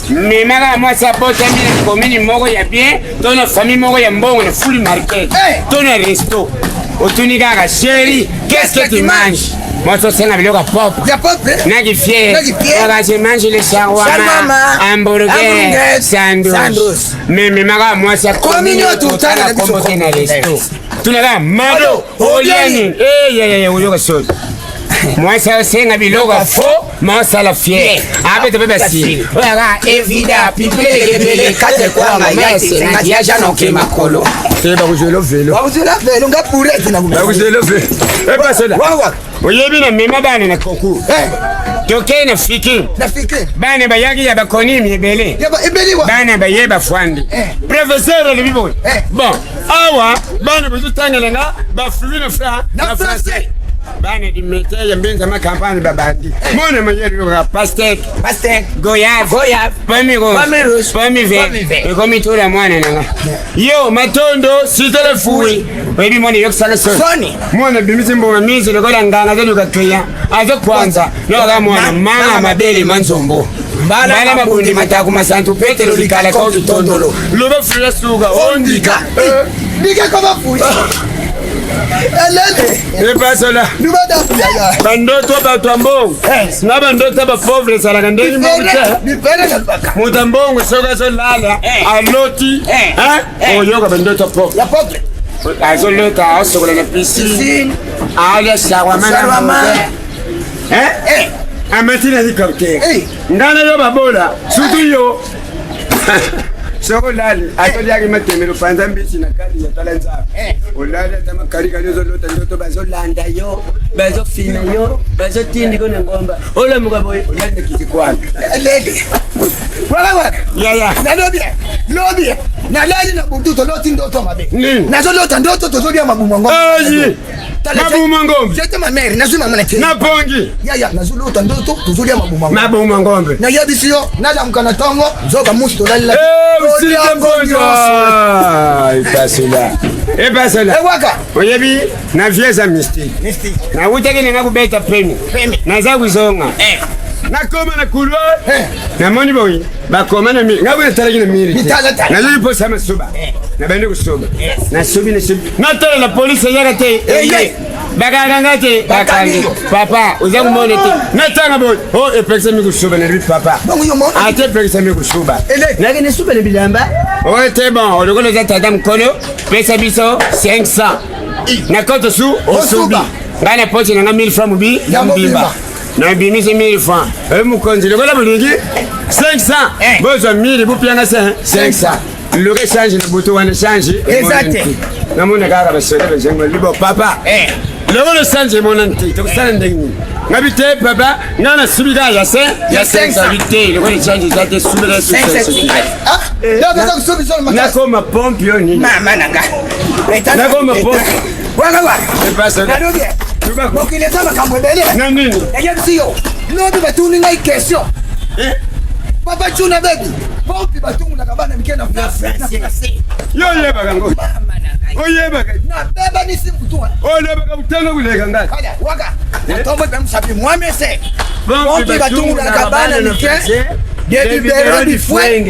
MEMA moi ça porte une commune moko ya bien, ton famille moko ya mbongo na full market. Ton resto. Otunika chérie, qu'est-ce que tu manges? Moi je sais biloko pop. Ya pop. Nagi fier. Je mange les shawarma, hamburger, sandwich. Mais MEMA moi ça commune tout à comportement resto. Tunaka mado oliani. Uyoka sauce. Moi ça c'est un biloko faux, moi ça la fier. Avec bébé si. Oyaga evida pipele kate kwa mayese na diaja no kemakolo. C'est ba kujelo velo. Ba kujelo velo nga pourete na kuma. Ba kujelo velo. E pas cela. Oyebi na MEMA bana na konku. Toke na fiki. Na fiki. Bana bayagi ya bakoni mibele. Ya ba ebeli wa. Bana bayeba fwandi. Professeur le bibo. Bon, awa bana buzutangela nga ba fluine fra na français. Bana di mete ya mbenza makampani babandi. Mona mayeri wa pastek, goyave, pomme vert. E komi tola mwana nanga. Yo matondo sitele fui. Webi mwana yokusala soni. Mwana bimizi mbonga mizi lokola nganga zelu katweya. Azo kwanza. Yoga mwana mama mabeli manzombo. Bala mabundi mataku masantu petero likala kwa utondolo. Lobe fuya suga ondika. Dika kama fuya. Et pas cela. Bandoto batambongo. Na bandoto ba pauvre sala ngandeni mbuta. Mutambongo soka solala. Aloti. Oyoka bandoto pauvre. Ya pauvre. Azolota asokola na piscine. Aya shawarma. Amatina dikapte. Ngana yo babola. Sutu yo. Soko lali atoliaki matemelo panza mbisi na kali ya talanza olala tama kali kali zo lota ndoto bazo landa yo bazo fina yo bazo tindi kona ngomba ola mugabo olanda kitikwana lele wala ya lobby na lali na bututo loti ndoto mabe nazo lota ndoto tozolia mabumwa ngomba mabumwa ngombe jete ma mère nazo mama na na pongi ya nazo lota ndoto tozolia mabumwa ngombe na yabisiyo nala mkana tongo zoka musto lala Et pas cela. Oyebi na vieza mystique. Na utaki nga kubeta premi. Na za kuzonga. Na koma na kulwa. Na moni boy. Ba koma na mi. Ngabu talaki na miri. Na lili po sama suba. Na bende kusuba. Na subi. Na tala la police yaka te. Bagangate bakangi. Papa, uza kumone te. Na tanga boy. Oh, epekse mi kusuba na ripi papa. Ate epekse mi kusuba. Na gene suba le bilamba. Ouais, c'est bon. On le za tata mkono. Pesa biso 500. Na koto su osubi. Ngana pochi na 1000 francs mubi ya mbimba. Na bimise 1000 francs. Mukonzi le kola bulingi 500. Bozo 1000 bupianga 500. Le rechange le bouton on change. Exact. Na mona kaka basole bezengo libo papa. Le on change mon anti. To sala ndengi. Ngabite papa ngana subida ya 500 vite. Le on change za te subida 500. Ah, donc ça subida ma. Na koma pompe yoni. Mama nanga. Na koma pompe. Wanga. C'est pas ça. Donc il est à Cameroun. Non non. Et yabisiyo. Non tu vas tourner une question. Papa chuna baby. Pompe batungu na kabana mikenda français. Yo yeba kango. Mama nanga. Oyeba ka. Na beba ni simkutua. Oleba ka utanga kulega ngati. Kada waka. Tombo bamsabi mwamese. Pompe batungu na kabana mikenda. Des biberons du fouet.